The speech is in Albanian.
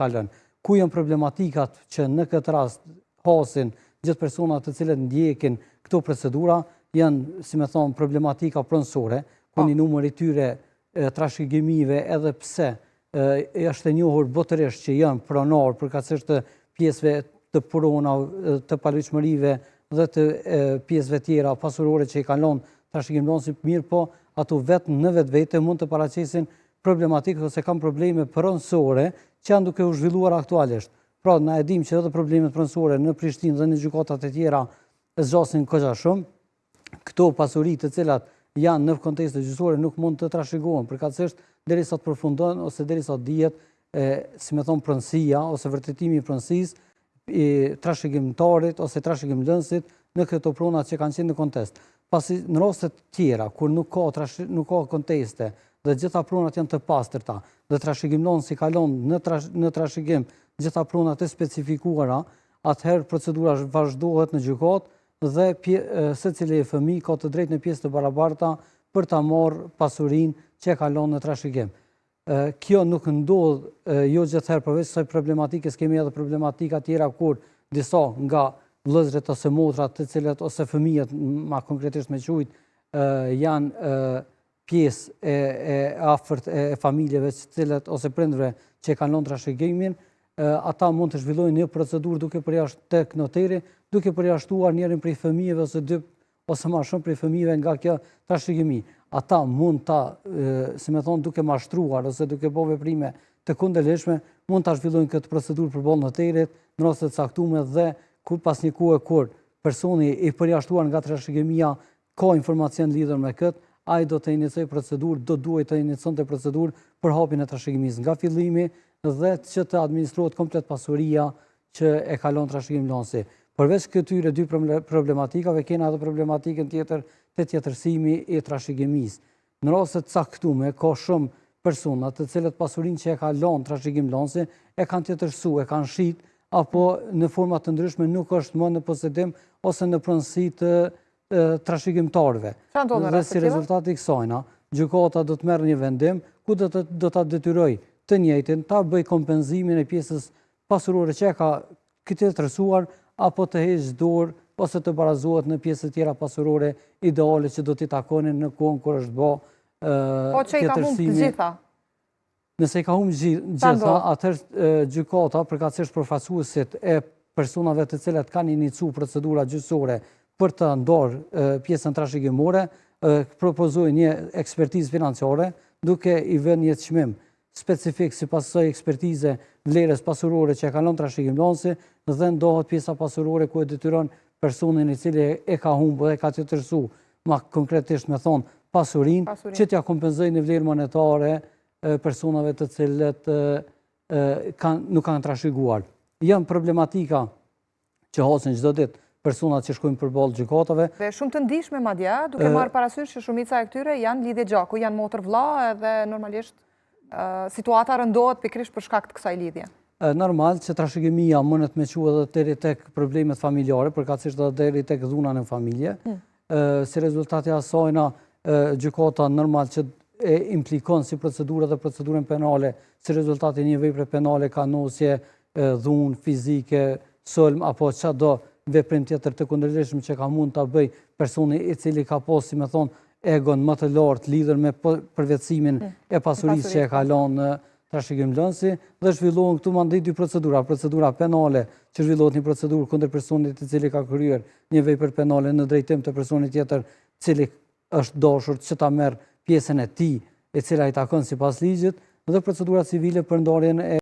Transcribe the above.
kalon. Ku janë problematikat që në këtë rast hasin gjithë personat të cilët ndjekin këto procedura, janë, si me thonë, problematika pronësore, ku një numër i tyre trashëgimive edhe pse është e njohur botërisht që janë pronor përkatësisht të pjesëve të prona, të paligjshmërive dhe të pjesëve tjera pasurore që i kalon trashëgimdhënësi, mirë po ato vetë në vetvete mund të paraqesin problematikë ose kanë probleme pronësore që janë duke u zhvilluar aktualisht. Pra, na e dim që edhe problemet pronësore në Prishtinë dhe në gjykatat e tjera zgjasin koha shumë. Këto pasuri të cilat janë në kontekste gjyqësore nuk mund të trashëgohen përkatësisht derisa të përfundon ose derisa dihet, si me thonë, pronësia ose vërtetimi i pronësisë i trashëgimtarit ose trashëgimdhënësit në këto pronat që kanë qenë në kontest. Pasi në rastet tjera, kur nuk ka konteste dhe gjitha pronat janë të pastërta dhe trashëgimdhënësi kalon në trashëgim gjitha pronat e specifikuara, atëherë procedura vazhdohet në gjykat dhe secili fëmijë ka të drejtë në pjesë të barabarta për ta marrë pasurinë që kalon në trashëgim. Kjo nuk ndodh jo gjithherë, përveç kësaj problematikës kemi edhe problematika tjera kur disa nga vëllezërit ose motrat të cilët ose fëmijët, ma konkretisht me qujt, janë pjesë e afërt e familjeve të cilët ose prindërve që kalon trashëgimin, ata mund të zhvillojnë një procedurë duke përjashtuar tek noteri, duke përjashtuar njërin prej fëmijëve ose dy ose më shumë prej fëmijëve nga kjo trashëgimi. Ata mund ta, si me thonë, duke mashtruar ose duke bërë veprime të kundërlidhshme, mund ta zhvillojnë këtë procedurë përballë noterit në raste të caktuara dhe pas një kohe kur personi i përjashtuar nga trashëgimia ka informacion lidhur me këtë, ai do të iniciojë procedurë, do duhet të iniciojë procedurë për hapjen e trashëgimisë nga fillimi dhe që të administrohet komplet pasuria që e kalon trashëgimdhënësi. Përveç këtyre dy problematikave, kena edhe problematikën tjetër të tjetërsimi i trashëgimisë. Në raste të caktuara ka shumë persona të cilët pasurinë që e kalon trashëgimdhënësi e kanë tjetërsuar, e kanë shit, apo në forma të ndryshme nuk është më në posedim ose në pronësi të trashëgimtarëve. Dhe si rezultat i kësajna, gjykata do të merr një vendim ku do ta detyrojë të njëjtin ta bëj kompenzimin e pjesës pasurore që e ka tjetërsuar apo të heqë dorë ose të barazohet në pjesë tjera pasurore ideale që do t'i takonin në kohën kur është bë tjetërsimi. Po që i ka humbë të gjitha? Nëse i ka humbë gjitha, atëherë gjykata, përkatësisht përfaqësuesit e personave të cilat kanë iniciuar procedura gjyqësore për të ndarë pjesën trashëgimore, propozojnë një ekspertizë financiare, duke i vënë një çmim specifik sipas kësaj ekspertize vlerës pasurore që e kalon trashëgimdhënësi dhe ndohet pjesa pasurore ku e detyron personin i cili e ka humbur dhe ka tjetërsuar, ma konkretisht me thonë pasurinë, që t'ja kompenzojë në vlerë monetare personave të cilët nuk kanë trashëguar. Janë problematika që hasin çdo ditë personat që shkojnë përballë gjykatave. Dhe shumë të ndihshme madje, duke marrë parasysh që shumica e këtyre janë lidhje gjaku, janë motër vëlla edhe normalisht situata rëndohet pikërisht për shkak të kësaj lidhje. Normal që trashëgimia mundet me quhet edhe deri tek problemet familjare, përkatësisht edhe deri tek dhuna në familje. Si rezultati i asajna, gjykata normal që e implikon si procedurë dhe procedurën penale, si rezultati një vepre penale kanosje, dhunë fizike, sulm apo çdo veprim tjetër të kundërlidhshëm që ka mund ta bëj personi i cili ka pas, si me thonë, egon më të lartë lidhur me përvetësimin e pasurisë që e kalon në trashëgimdhënësi dhe zhvillohen këtu mandej dy procedura. Procedura penale që zhvillohet një procedurë kundër personit i cili ka kryer një vepër penale në drejtim të personit tjetër i cili është dashur që ta merr pjesën e tij e cila i takon sipas ligjit, dhe procedura civile për ndarjen e